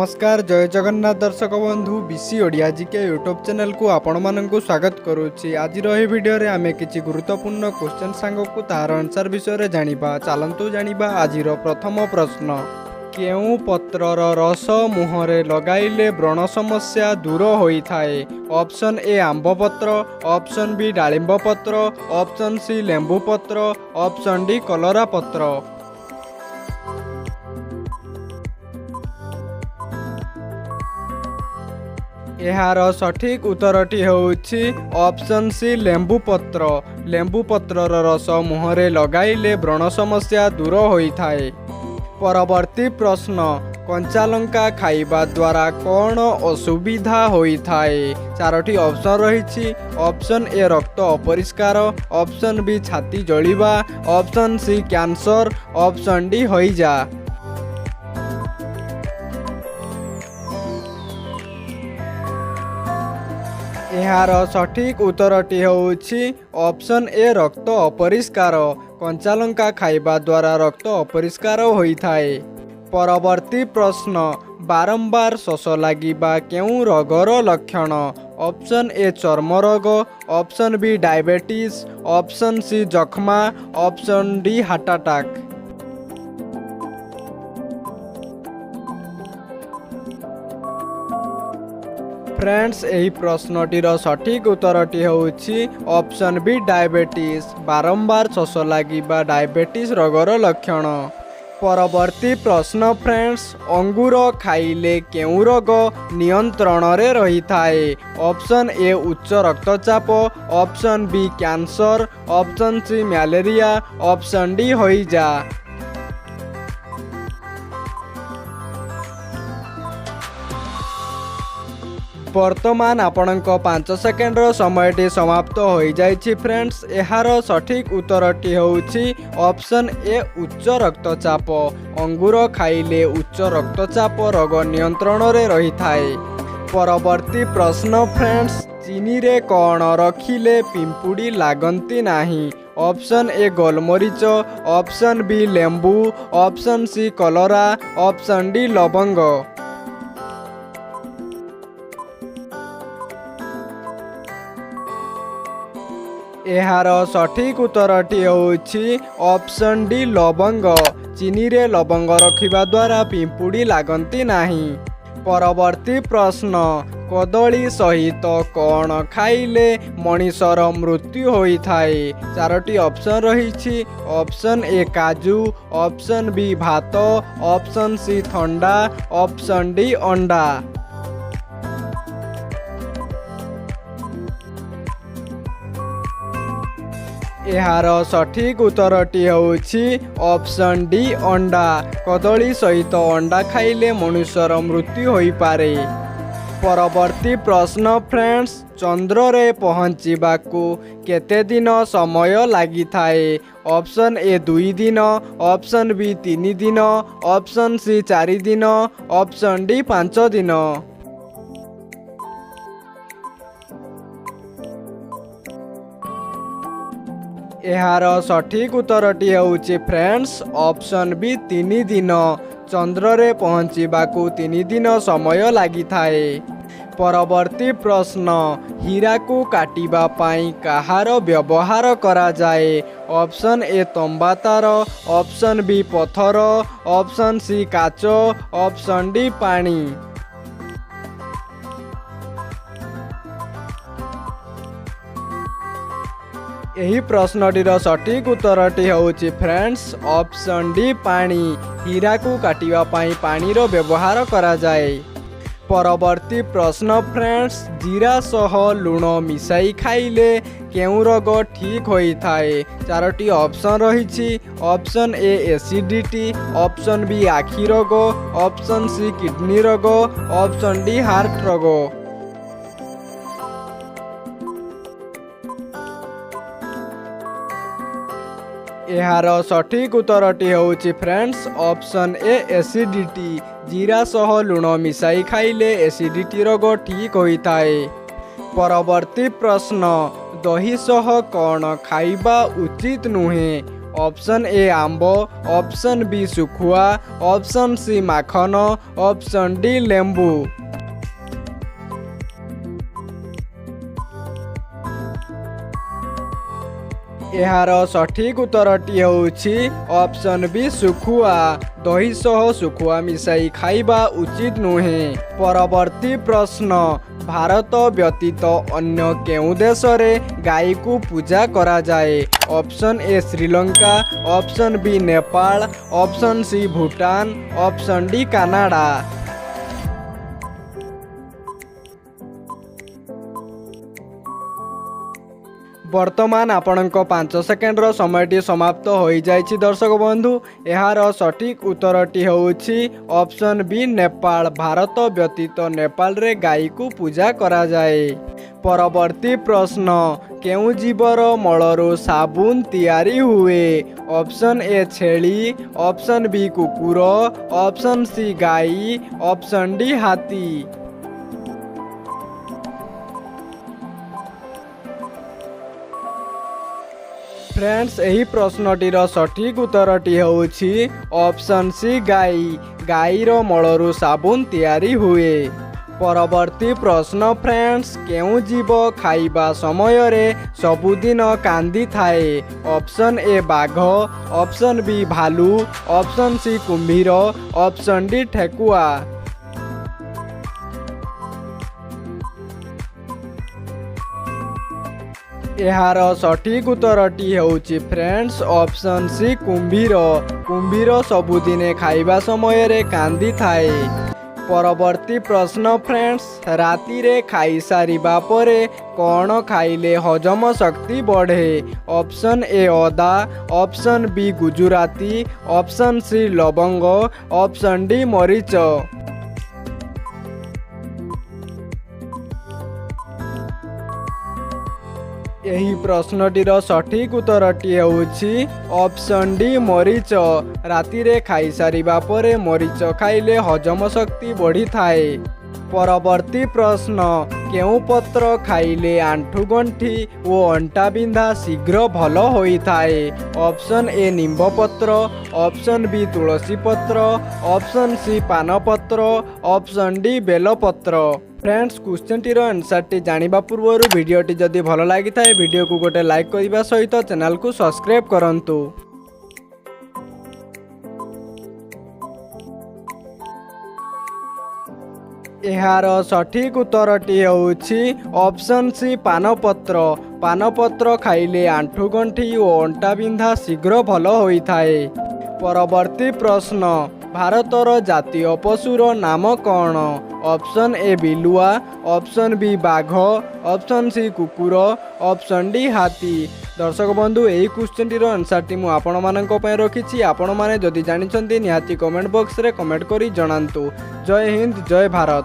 नमस्कार जय जगन्नाथ दर्शक बंधु BC Odia GK YouTube channel को आपण मानकु स्वागत करुछि। आज रही वीडियो रे आमे किछि गुरुत्वपूर्ण क्वेश्चन सांग को तार आंसर विषय रे जानिबा। चलंतु जानिबा आजिर प्रथम प्रश्न। केउ पत्रर रस मुहरे लगाइले व्रण समस्या दूर होइथाए? ऑप्शन ए आंब पत्र, ऑप्शन बी डालिंब पत्र, ऑप्शन सी लेंबू पत्र, ऑप्शन डी कलरा पत्र। यार सठिक उत्तरटी होउछि ऑप्शन सी लेंबू पत्र। लेंबू पत्रर रस मुहरे लगाइले व्रण समस्या दूर होइथाए। परवर्ती प्रश्न। कंचा लंका खाइबा द्वारा कौन असुविधा होइथाए? चारोटी ऑप्शन रही। ऑप्शन ए रक्त अपरिष्कार, ऑप्शन बी छाती जलिबा, option C cancer, option D हइजा। यार सठिक उत्तरटी होउछि ऑप्शन ए रक्त अपरिष्कार। कंचा लंका खाइबा द्वारा रक्त अपरिष्कार होइथाए। परवर्ती प्रश्न। बारंबार शोष लागिबा केउ रोगर लक्षण? ऑप्शन ए चर्म रोग, option B diabetes, option C जख्मा, option D heart attack. Friends यही प्रश्नटीर सठिक उत्तरटी होउछि ऑप्शन बी डायबिटीज। बारंबार शोष लागिबा डायबिटीज रोगर लक्षण। परवर्ती प्रश्न फ्रेंड्स। अंगूर खाइले केउ रोग नियंत्रण रे रहिथाए? ऑप्शन ए उच्च रक्तचाप, option B cancer, option C malaria, option D हइजा। वर्तमान आपणक 5 सेकेंडर समयटी समाप्त हो जाइछि फ्रेंड्स। यार सठिक उत्तरटी होउछि ऑप्शन ए उच्च रक्तचाप। अंगूर खाइले उच्च रक्तचाप रोग नियंत्रण रे रहिथाए। परवर्ती प्रश्न फ्रेंड्स। चीनी रे कौन रखिले पिंपुड़ी लागंती नाही? ऑप्शन ए गोलमरीच, ऑप्शन बी लेंबू, ऑप्शन सी कलरा, ऑप्शन डी लवंग। यार सठिक उत्तरटी होउछि ऑप्शन डी लवंग। चीनी रे लवंग रखिबा द्वारा पिंपुड़ी लागंती नाही। परवर्ती प्रश्न। कदली सहित कौन खाइले मनीषर मृत्यु होइथाए? चारोटी ऑप्शन रही। ऑप्शन ए काजू, ऑप्शन बी भात, ऑप्शन सी थंडा, ऑप्शन डी अंडा। यार सठिक उत्तरटी होउछि ऑप्शन डी अंडा। कदली सहित अंडा खाइले मनुष्यर मृत्यु होई पारे। परवर्ती प्रश्न फ्रेंड्स। चंद्र रे पहुँचीबाकू केते दिन समय लागि थाए? ऑप्शन ए 2 दिन, ऑप्शन बी 3 दिन, ऑप्शन सी 4 दिन, ऑप्शन डी 5 दिन। यार सठिक उत्तरटी होउछि फ्रेंड्स ऑप्शन बी 3 दिन। चंद्र रे पहुँचीबाकू 3 दिन समय लागि थाए। परवर्ती प्रश्न। हीरा को काटिबा पाई कहार व्यवहार करा जाए? ऑप्शन ए तंबा तार, ऑप्शन बी पत्थर, ऑप्शन सी काच, ऑप्शन डी पानी। यही प्रश्नटीर सठिक उत्तरटी होउछि फ्रेंड्स ऑप्शन डी पानी। हीरा को काटिबा पाई पानी रो व्यवहार करा जाए। परवर्ती प्रश्न फ्रेंड्स। जीरा सह लुण मिसाई खाइले केउ रोग ठीक होइथाए? चारोटी ऑप्शन रही। Option A acidity, option B आखि रोग, ऑप्शन सी किडनी रोग, ऑप्शन डी हार्ट रोग। यार सठिक उत्तरटी होउछि फ्रेंड्स ऑप्शन ए एसिडिटी। जीरा सह लुण मिसाई खाइले एसिडिटी रोग ठीक होइथाए। परवर्ती प्रश्न। दही सह कौन खाइबा उचित नुहे? Option A Amb, option B सुखुआ, option C Makhan, option D लेंबू। एहार सठिक उत्तरटी ହେଉଛି ऑप्शन बी सुखुआ। दही सह सुखुआ मिसाई खाइबा उचित नुहे। परवर्ती प्रश्न, भारत व्यतीत अन्य केउं देश रे गाई को पूजा करा जाए? Option A Sri Lanka, option B Nepal, option C Bhutan, option D Canada. बर्तमान आपणक 5 सेकेंडर समयटी समाप्त हो जाइछि दर्शक बंधु। एहार सठिक उत्तरटी होउछि ऑप्शन बी नेपाल। भारत व्यतीत नेपाल रे गाई को पूजा करा जाए। परवर्ती प्रश्न, केउं जीवर मलरू साबुन तैयारी हुए? ऑप्शन ए छेली, ऑप्शन बी कुकुर, ऑप्शन सी गाई, ऑप्शन डी हाथी। फ्रेंड्स, यही प्रश्नटीर सठिक उत्तरटी होउछि ऑप्शन सी गाई। गाईर मलरू साबुन तैयारी हुए। परवर्ती प्रश्न फ्रेंड्स, केउं जीव खाइबा समय रे सबुदिन कांदी थाए? ऑप्शन ए बाघ, ऑप्शन बी भालू, ऑप्शन सी कुंभीर, ऑप्शन डी ठेकुआ। एहार सठिक उत्तरटी होउछि फ्रेंड्स ऑप्शन सी कुंभीर। कुंभीर सबुदिने खाइबा समय रे कांदी थाए। परवर्ती प्रश्न फ्रेंड्स, राति रे खाई सारिबा परे कौन खाइले हजम शक्ति बढ़े? ऑप्शन ए अदा, ऑप्शन बी गुजराती, ऑप्शन सी लवंग, ऑप्शन डी मरीच। यही प्रश्नटीर सठिक उत्तरटी होउछि ऑप्शन डी मरीच। राति रे खाई सारिबा परे मरीच खाइले हजम शक्ति बढ़ी थाए। परवर्ती प्रश्न, केउं पत्र खाइले आंठु गंठी ओ अंटा बिंधा शीघ्र भल होई थाए? ऑप्शन ए निंब पत्र, ऑप्शन बी तुलसी पत्र, ऑप्शन सी पान पत्र, ऑप्शन डी बेल पत्र। फ्रेंड्स, क्वेश्चन टीर आंसर टी जानिबा पूर्व वीडियोटी जदि भल लगी थाए वीडियो को गोटे लाइक करने सहित चैनल को सब्सक्राइब करंतु। एहार सठिक उत्तरटी होउछि ऑप्शन सी पानपत्र। पानपत्र खाइले आंठु गंठी और अंटा बिंधा शीघ्र भल होई थाए। परवर्ती प्रश्न, भारतर जातीय पशुर नाम कौन? ऑप्शन ए बिलुआ, ऑप्शन बी बाघ, ऑप्शन सी कुकुर, ऑप्शन डी हाथी। दर्शक बंधु, यही क्वेश्चन टीर आंसर टी आपण मानक पय रखिछि। आपण माने जदि जानिछन्ती निहाती कमेंट बॉक्स रे कमेंट करी जणांतु। जय हिंद, जय भारत।